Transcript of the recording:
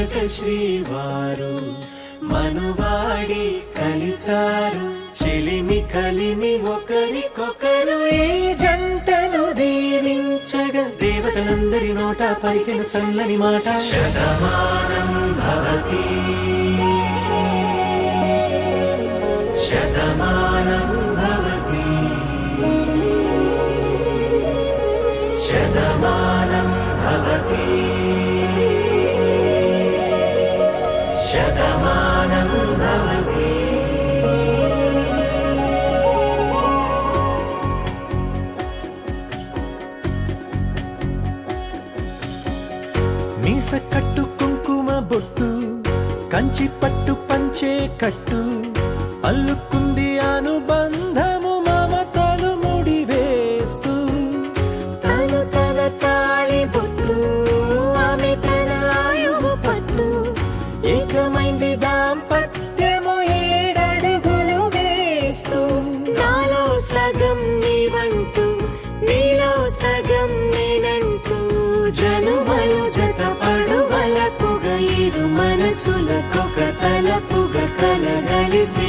కనక శ్రీవారు మనువాడి కలిసారు. చెలిమి కలిమి ఒకరికొకరు ఈ జంటను దీవించగా దేవతలందరి నోట పలికిన చల్లని మాట శతమానం భవతి శతమానం భవతి శతమానం భవతి శతమానం భవతి. మీస కట్టు కుంకుమ బొట్టు కంచి పట్టు పంచే కట్టు అల్లుకుంది అనుబంధము మమతలు ముడివేస్తూ. తను తన తాళి బొట్టు ఆమె తన ఆయువు పట్టు ఏకమైంది దాంపత్యము 7 అడుగులు వేస్తూ. నాలో సగం నీవంటూ నీలో సగం నేనంటూ జనుమలు జతపడు వలపుగ 7 మనసులకొక తలపుగ కలగలిసి